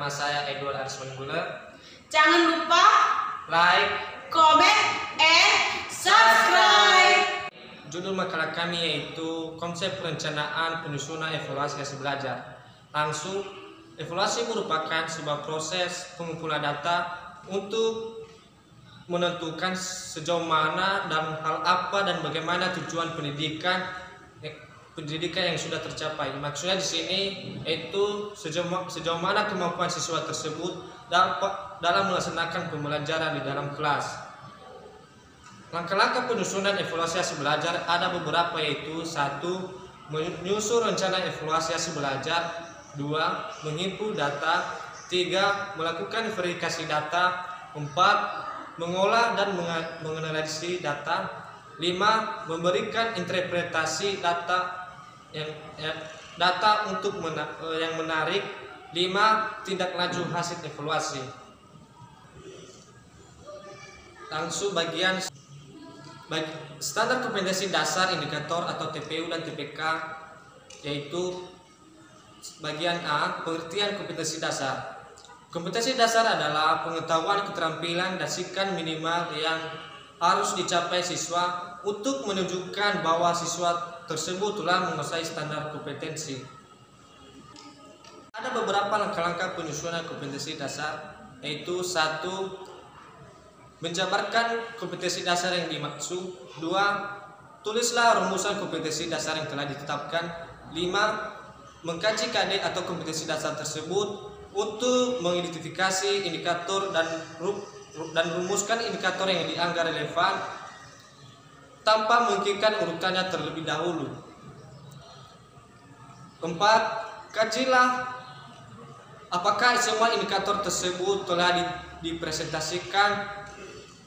Nama saya Edward Arsman Gula. Jangan lupa Like, comment, and subscribe. Judul makalah kami yaitu konsep perencanaan, penyusunan, evaluasi hasil belajar. Langsung, evaluasi merupakan sebuah proses pengumpulan data untuk menentukan sejauh mana dan hal apa dan bagaimana tujuan pendidikan yang sudah tercapai. Maksudnya di sini yaitu sejauh mana kemampuan siswa tersebut dalam melaksanakan pembelajaran di dalam kelas. Langkah-langkah penyusunan evaluasi hasil belajar ada beberapa, yaitu 1. Menyusun rencana evaluasi hasil belajar. 2. Menghimpun data. 3. Melakukan verifikasi data. 4. Mengolah dan menganalisis data. 5. Memberikan interpretasi data untuk yang menarik. 5. Tindak lanjut hasil evaluasi. Langsung bagian standar kompetensi dasar indikator atau TPU dan TPK, yaitu bagian A, pengertian kompetensi dasar. Kompetensi dasar adalah pengetahuan, keterampilan, dan sikap minimal yang harus dicapai siswa untuk menunjukkan bahwa siswa tersebut telah menguasai standar kompetensi. Ada beberapa langkah-langkah penyusunan kompetensi dasar, yaitu 1. Menjabarkan kompetensi dasar yang dimaksud. 2. Tulislah rumusan kompetensi dasar yang telah ditetapkan. 5. Mengkaji KD atau kompetensi dasar tersebut untuk mengidentifikasi indikator dan rumuskan indikator yang dianggap relevan tanpa memungkinkan urutannya terlebih dahulu. 4. Kajilah apakah semua indikator tersebut telah dipresentasikan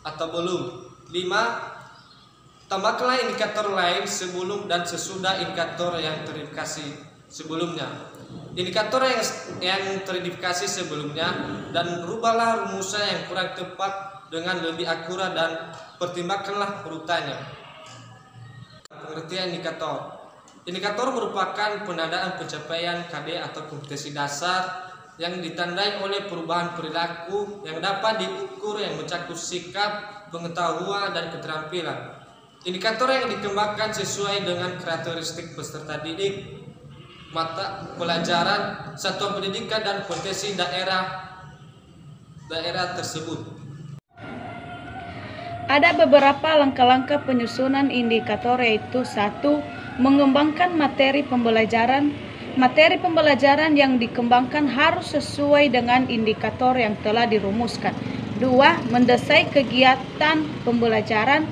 atau belum. 5. Tambahkanlah indikator lain sebelum dan sesudah indikator yang terverifikasi sebelumnya. Indikator yang terverifikasi sebelumnya, dan rubahlah rumusan yang kurang tepat dengan lebih akurat dan pertimbangkanlah urutannya. Pengertian indikator. Indikator merupakan penandaan pencapaian KD atau kompetensi dasar yang ditandai oleh perubahan perilaku yang dapat diukur yang mencakup sikap, pengetahuan, dan keterampilan. Indikator yang dikembangkan sesuai dengan karakteristik peserta didik, mata pelajaran, satuan pendidikan, dan potensi daerah tersebut. Ada beberapa langkah-langkah penyusunan indikator, yaitu 1. Mengembangkan materi pembelajaran. Materi pembelajaran yang dikembangkan harus sesuai dengan indikator yang telah dirumuskan. 2. Mendesain kegiatan pembelajaran.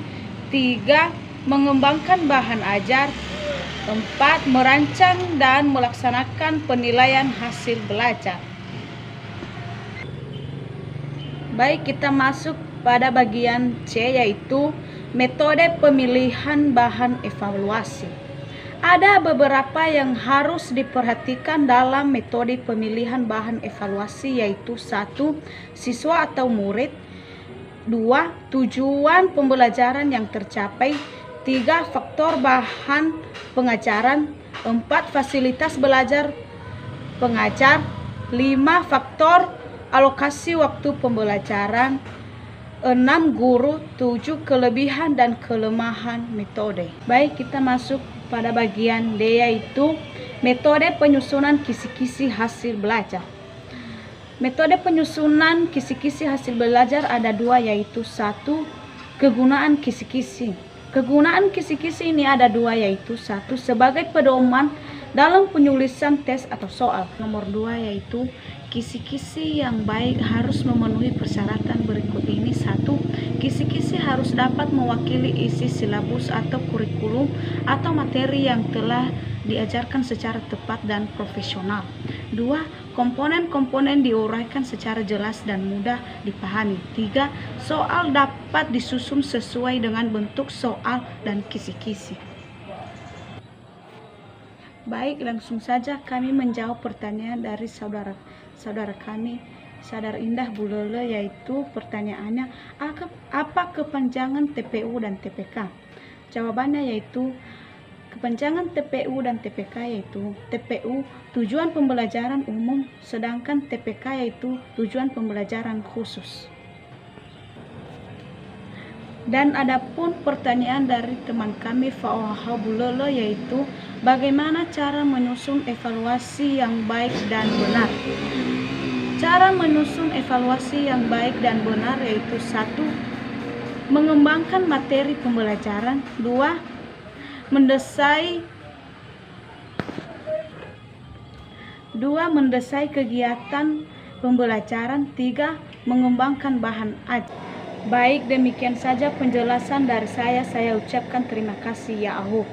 3. Mengembangkan bahan ajar. 4. Merancang dan melaksanakan penilaian hasil belajar. Baik, kita masuk pada bagian C, yaitu metode pemilihan bahan evaluasi. Ada beberapa yang harus diperhatikan dalam metode pemilihan bahan evaluasi, yaitu 1. Siswa atau murid. 2. Tujuan pembelajaran yang tercapai. 3. Faktor bahan pengajaran. 4. Fasilitas belajar pengajar. 5. Faktor alokasi waktu pembelajaran. 6. Guru. 7. Kelebihan dan kelemahan metode. Baik, kita masuk pada bagian D, yaitu metode penyusunan kisi-kisi hasil belajar. Metode penyusunan kisi-kisi hasil belajar ada 2, yaitu 1. Kegunaan kisi-kisi. Kegunaan kisi-kisi ini ada 2, yaitu 1. Sebagai pedoman dalam penulisan tes atau soal. Nomor 2, yaitu kisi-kisi yang baik harus memenuhi persyaratan berikut ini. 1. Kisi-kisi harus dapat mewakili isi silabus atau kurikulum atau materi yang telah diajarkan secara tepat dan profesional. 2. Komponen-komponen diuraikan secara jelas dan mudah dipahami. 3. Soal dapat disusun sesuai dengan bentuk soal dan kisi-kisi. Baik, langsung saja kami menjawab pertanyaan dari saudara kami, Saudara Indah Bulele, yaitu pertanyaannya, apa kepanjangan TPU dan TPK? Jawabannya yaitu Kepanjangan TPU dan TPK yaitu TPU tujuan pembelajaran umum, sedangkan TPK yaitu tujuan pembelajaran khusus. Dan adapun pertanyaan dari teman kami Fawahabulolo yaitu bagaimana cara menyusun evaluasi yang baik dan benar. Cara menyusun evaluasi yang baik dan benar yaitu 1. Mengembangkan materi pembelajaran. 2. Mendesai kegiatan pembelajaran. 3. Mengembangkan bahan ajar. Baik, demikian saja penjelasan dari saya. Saya ucapkan terima kasih. Ya Allah.